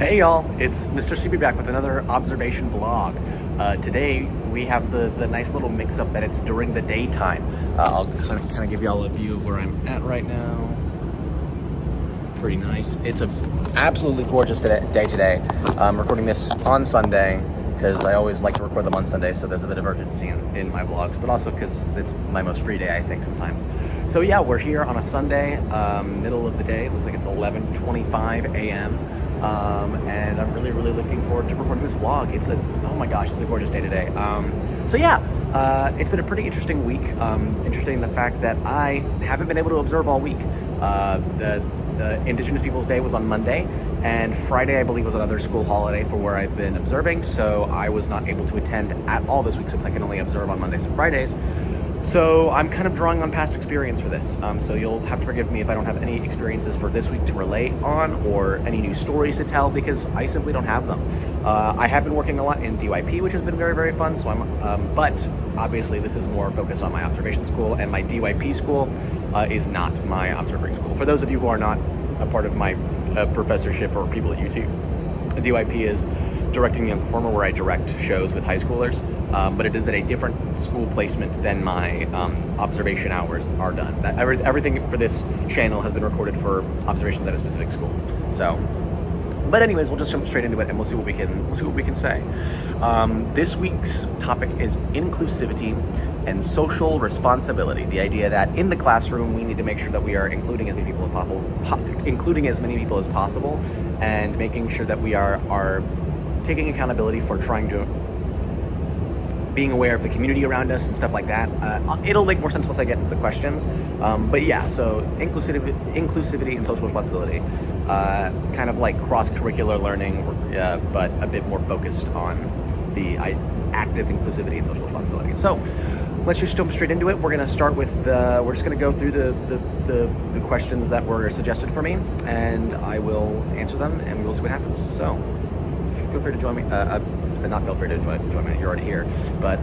Hey y'all, it's Mr. CB back with another observation vlog. Today we have the nice little mix-up that it's during the daytime. I'll sort of kind of give y'all a view of where I'm at right now. Pretty nice. It's a absolutely gorgeous day today. I'm recording this on Sunday because I always like to record them on Sunday, so there's a bit of urgency in my vlogs, but also because it's my most free day, I think, sometimes. So yeah, we're here on a Sunday, middle of the day. It looks like it's 11:25 a.m. And I'm really looking forward to recording this vlog. Oh my gosh, it's a gorgeous day today. So yeah, it's been a pretty interesting week. Interesting the fact that I haven't been able to observe all week. The Indigenous Peoples Day was on Monday, and Friday, I believe, was another school holiday for where I've been observing, so I was not able to attend at all this week since I can only observe on Mondays and Fridays. So I'm kind of drawing on past experience for this, so you'll have to forgive me if I don't have any experiences for this week to relate on or any new stories to tell, because I simply don't have them. I have been working a lot in DYP, which has been very fun, so but obviously this is more focused on my observation school, and my DYP school is not my observatory school. For those of you who are not a part of my professorship or people at UT, DYP is Directing Young Performer, where I direct shows with high schoolers, but it is at a different school placement than my observation hours are done. Everything for this channel has been recorded for observations at a specific school. So, but anyways, we'll just jump straight into it and we'll see what we can say. This week's topic is inclusivity and social responsibility. The idea that in the classroom we need to make sure that we are including as many people as possible, and making sure that we are taking accountability for being aware of the community around us and stuff like that. It'll make more sense once I get into the questions. But yeah, so inclusivity and social responsibility, kind of like cross-curricular learning, but a bit more focused on the active inclusivity and social responsibility. So let's just jump straight into it. We're gonna start with, we're just gonna go through the questions that were suggested for me, and I will answer them and we will see what happens. So feel free to join me. Not feel free to join me, you're already here, but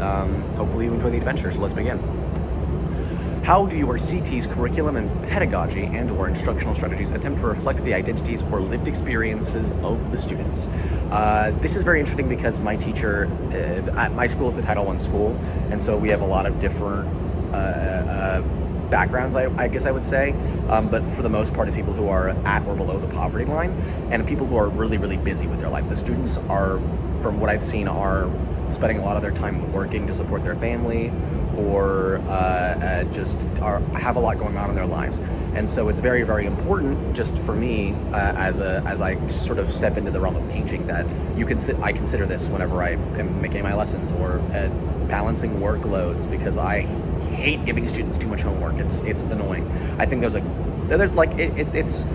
hopefully you enjoy the adventure, so let's begin. How do your CT's curriculum and pedagogy and/or instructional strategies attempt to reflect the identities or lived experiences of the students? This is very interesting because my teacher, at my school is a Title I school, and so we have a lot of different backgrounds, I guess I would say, but for the most part it's people who are at or below the poverty line, and people who are really busy with their lives. The students are, from what I've seen, are spending a lot of their time working to support their family, or just have a lot going on in their lives. And so it's very important, just for me, as I sort of step into the realm of teaching, that I consider this whenever I am making my lessons or balancing workloads, because I hate giving students too much homework. It's annoying. I think it's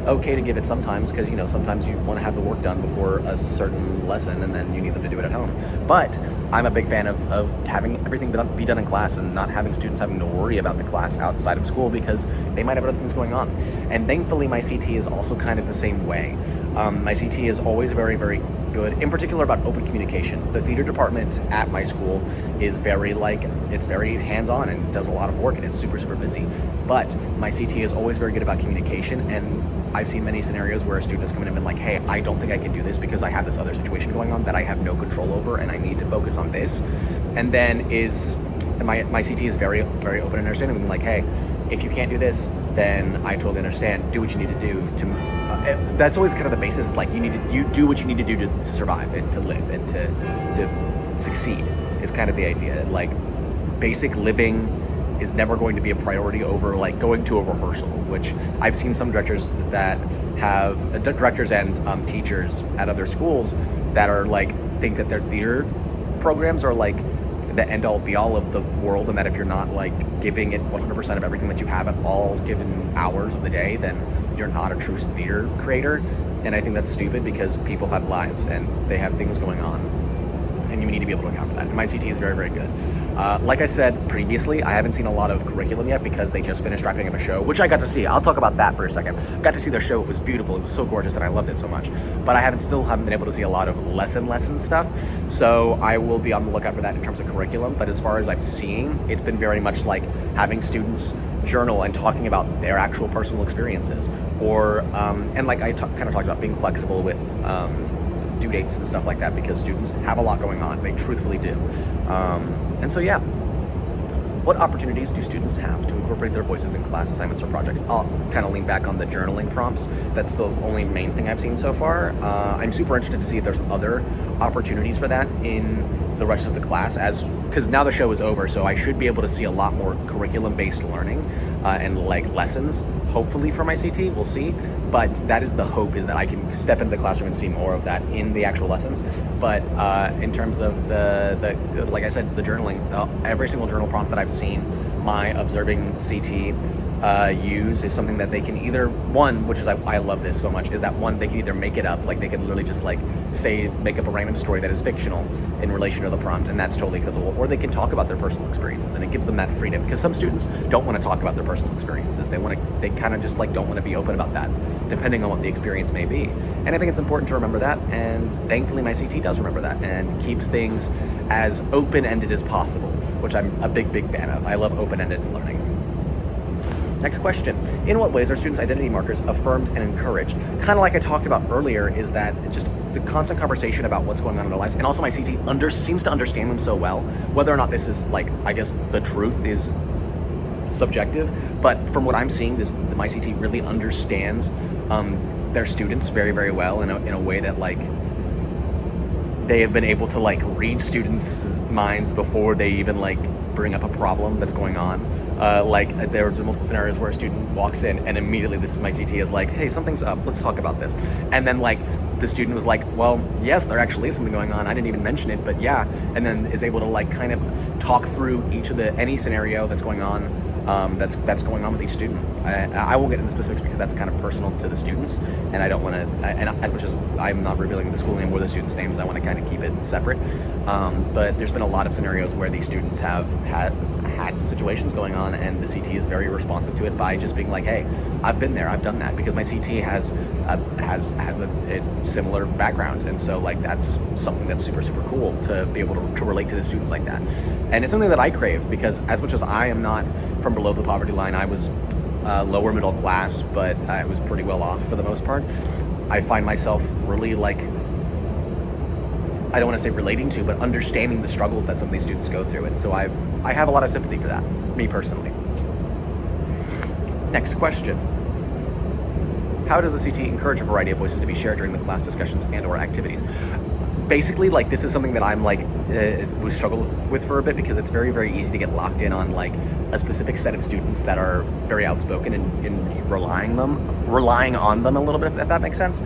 okay to give it sometimes, because sometimes you want to have the work done before a certain lesson and then you need them to do it at home. But I'm a big fan of having everything be done in class, and not having students having to worry about the class outside of school because they might have other things going on. And thankfully my CT is also kind of the same way. My CT is always very good, in particular about open communication. The theater department at my school is very hands-on and does a lot of work, and it's super busy. But my CT is always very good about communication, and I've seen many scenarios where a student has come in and been like, hey, I don't think I can do this because I have this other situation going on that I have no control over, and I need to focus on this. And then my CT is very open and understanding, and like, hey, if you can't do this, then I totally understand. Do what you need to do to. That's always kind of the basis. It's like you do what you need to do to survive and to live and to succeed. Is kind of the idea. Like, basic living is never going to be a priority over like going to a rehearsal, which I've seen some directors that have directors and teachers at other schools that are like, think that their theater programs are like the end all be all of the world, and that if you're not like giving it 100% of everything that you have at all given hours of the day, then you're not a true theater creator. And I think that's stupid, because people have lives and they have things going on, and you need to be able to account for that. And my CT is very good. Like I said previously, I haven't seen a lot of curriculum yet because they just finished wrapping up a show, which I got to see. I'll talk about that for a second. Got to see their show. It was beautiful. It was so gorgeous, and I loved it so much. But I still haven't been able to see a lot of lesson stuff. So I will be on the lookout for that in terms of curriculum. But as far as I'm seeing, it's been very much like having students journal and talking about their actual personal experiences, or and like I kind of talked about being flexible with due dates and stuff like that, because students have a lot going on. They truthfully do. And so yeah, what opportunities do students have to incorporate their voices in class assignments or projects? I'll kind of lean back on the journaling prompts. That's the only main thing I've seen so far. I'm super interested to see if there's other opportunities for that in the rest of the class, because now the show is over, so I should be able to see a lot more curriculum-based learning and like lessons, hopefully for my CT. We'll see, but that is the hope, is that I can step into the classroom and see more of that in the actual lessons. But in terms of the like I said, the journaling, every single journal prompt that I've seen my observing CT use is something that they can either, one, which is I love this so much, is that one, they can either make it up, like they can literally just like make up a random story that is fictional in relation to the prompt, and that's totally acceptable, or they can talk about their personal experiences, and it gives them that freedom, because some students don't want to talk about their personal experiences. They kind of just like don't want to be open about that, depending on what the experience may be. And I think it's important to remember that, and thankfully my CT does remember that and keeps things as open-ended as possible, which I'm a big fan of. I love open-ended learning. Next question. In what ways are students' identity markers affirmed and encouraged? Kind of like I talked about earlier, is that just the constant conversation about what's going on in their lives, and also my CT seems to understand them so well. Whether or not this is, like, I guess the truth is subjective, but from what I'm seeing, my CT really understands their students very well in a way that, like, they have been able to like read students' minds before they even like bring up a problem that's going on. Like there was multiple scenarios where a student walks in and immediately my CT is like, hey, something's up, let's talk about this. And then like the student was like, well, yes, there actually is something going on, I didn't even mention it, but yeah. And then is able to like kind of talk through any scenario that's going on, that's going on with each student. I won't get into specifics because that's kind of personal to the students, and I don't want to, and as much as I'm not revealing the school name or the students' names, I want to kind of keep it separate. But there's been a lot of scenarios where these students have had some situations going on, and the CT is very responsive to it by just being like, hey, I've been there, I've done that, because my CT has a similar background, and so like that's something that's super cool to be able to relate to the students like that. And it's something that I crave, because as much as I am not from below the poverty line, I was lower middle class, but I was pretty well off for the most part. I find myself really like, I don't want to say relating to, but understanding the struggles that some of these students go through. And so I have a lot of sympathy for that, me personally. Next question. How does the CT encourage a variety of voices to be shared during the class discussions and or activities? Basically, like, this is something that I'm like we struggled with for a bit, because it's very easy to get locked in on like a specific set of students that are very outspoken and relying on them a little bit, if that makes sense.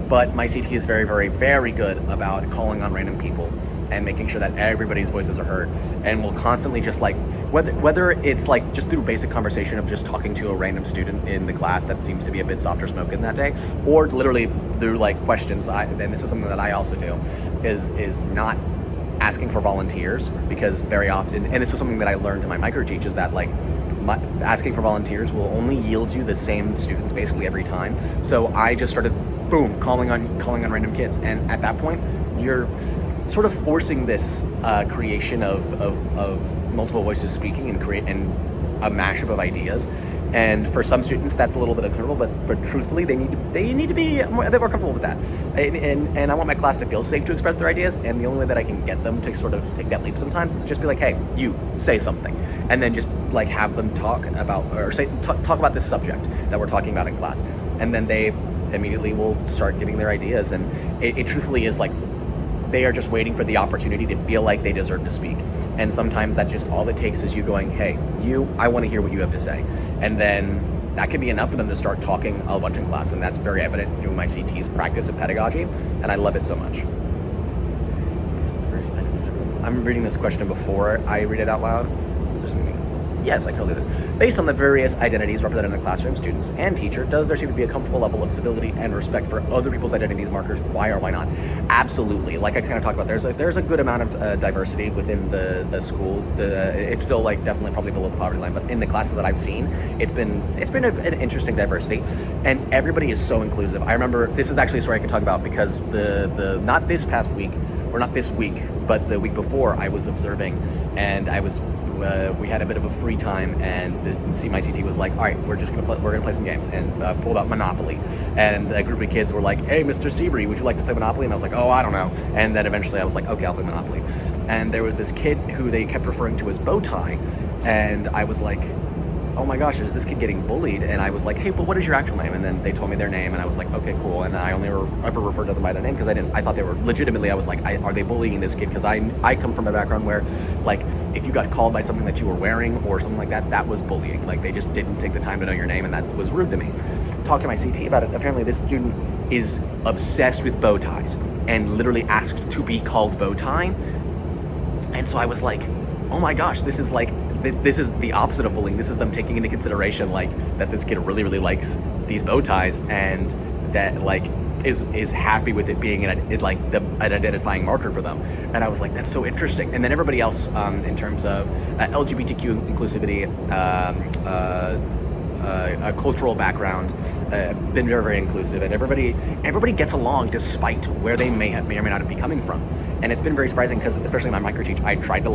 But my CT is very good about calling on random people and making sure that everybody's voices are heard, and will constantly just like, whether it's like just through basic conversation of just talking to a random student in the class that seems to be a bit softer spoken that day, or literally through like questions. And this is something that I also do, is not asking for volunteers, because very often, and this was something that I learned in my micro teach, is that like asking for volunteers will only yield you the same students basically every time. So I just started calling on random kids, and at that point you're sort of forcing this creation of multiple voices speaking and a mashup of ideas. And for some students that's a little bit uncomfortable, but truthfully they need to be a bit more comfortable with that. And I want my class to feel safe to express their ideas, and the only way that I can get them to sort of take that leap sometimes is just be like, hey, you say something, and then just like have them talk about talk about this subject that we're talking about in class, and then they immediately will start giving their ideas. And it truthfully is like, they are just waiting for the opportunity to feel like they deserve to speak. And sometimes that just all it takes is you going, hey, I want to hear what you have to say. And then that can be enough for them to start talking a bunch in class. And that's very evident through my CT's practice of pedagogy. And I love it so much. I'm reading this question before I read it out loud. Yes, I can do this. Based on the various identities represented in the classroom, students and teacher, does there seem to be a comfortable level of civility and respect for other people's identities markers? Why or why not? Absolutely. Like I kind of talked about, there's a good amount of diversity within the school. It's still like definitely probably below the poverty line, but in the classes that I've seen, it's been an interesting diversity, and everybody is so inclusive. I remember, this is actually a story I can talk about, because the not this past week, or not this week, but the week before, I was observing, and I was we had a bit of a free time, and my CT was like, all right, we're gonna play some games, and pulled out Monopoly, and a group of kids were like, hey, Mr. Seabury, would you like to play Monopoly? And I was like, oh, I don't know. And then eventually I was like, okay, I'll play Monopoly. And there was this kid who they kept referring to as Bowtie, and I was like, oh my gosh, is this kid getting bullied? And I was like, hey, but what is your actual name? And then they told me their name, and I was like, okay, cool. And I only ever referred to them by their name because I thought they were legitimately, I was like, are they bullying this kid? Because I come from a background where, like, if you got called by something that you were wearing or something like that, that was bullying. Like, they just didn't take the time to know your name, and that was rude to me. Talked to my CT about it. Apparently this student is obsessed with bow ties and literally asked to be called bow tie. And so I was like, oh my gosh, this is the opposite of bullying. This is them taking into consideration, like, that this kid really, really likes these bow ties, and that, like, is happy with it being an identifying marker for them. And I was like, that's so interesting. And then everybody else, in terms of LGBTQ inclusivity, a cultural background, been very, very inclusive, and everybody gets along despite where they may or may not be coming from. And it's been very surprising because, especially in my micro teach, I tried to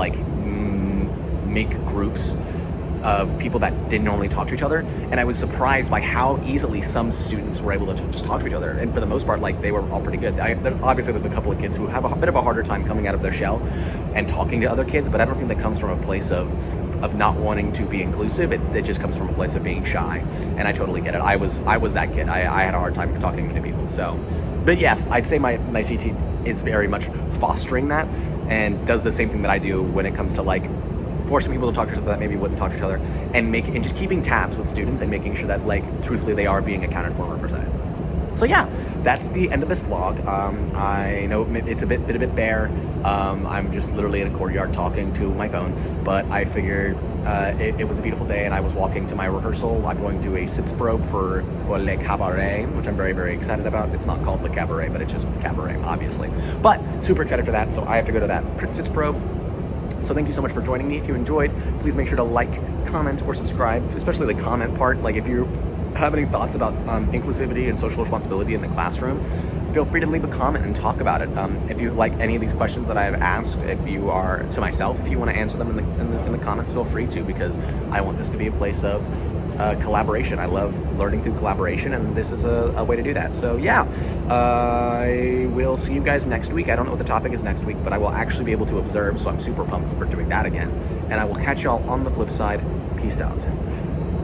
make groups of people that didn't normally talk to each other, and I was surprised by how easily some students were able to just talk to each other. And for the most part, like, they were all pretty good. Obviously there's a couple of kids who have a bit of a harder time coming out of their shell and talking to other kids, but I don't think that comes from a place of not wanting to be inclusive. It just comes from a place of being shy, and I totally get it. I was that kid. I had a hard time talking to people. So, but yes, I'd say my CT is very much fostering that, and does the same thing that I do when it comes to, like, forcing people to talk to each other that maybe wouldn't talk to each other, and just keeping tabs with students and making sure that, like, truthfully they are being accounted for and represented. So yeah, that's the end of this vlog. I know it's a bit bare. I'm just literally in a courtyard talking to my phone, but I figured it was a beautiful day, and I was walking to my rehearsal. I'm going to a Sitzprobe for Le Cabaret, which I'm very, very excited about. It's not called Le Cabaret, but it's just Cabaret, obviously. But super excited for that, so I have to go to that Sitzprobe. So thank you so much for joining me. If you enjoyed, please make sure to like, comment, or subscribe, especially the comment part. Like, if you have any thoughts about inclusivity and social responsibility in the classroom, feel free to leave a comment and talk about it. If you like any of these questions that I have asked, if you are to myself, if you want to answer them in the comments, feel free to, because I want this to be a place of collaboration. I love learning through collaboration, and this is a way to do that. So yeah, I will see you guys next week. I don't know what the topic is next week, but I will actually be able to observe, so I'm super pumped for doing that again. And I will catch y'all on the flip side. Peace out.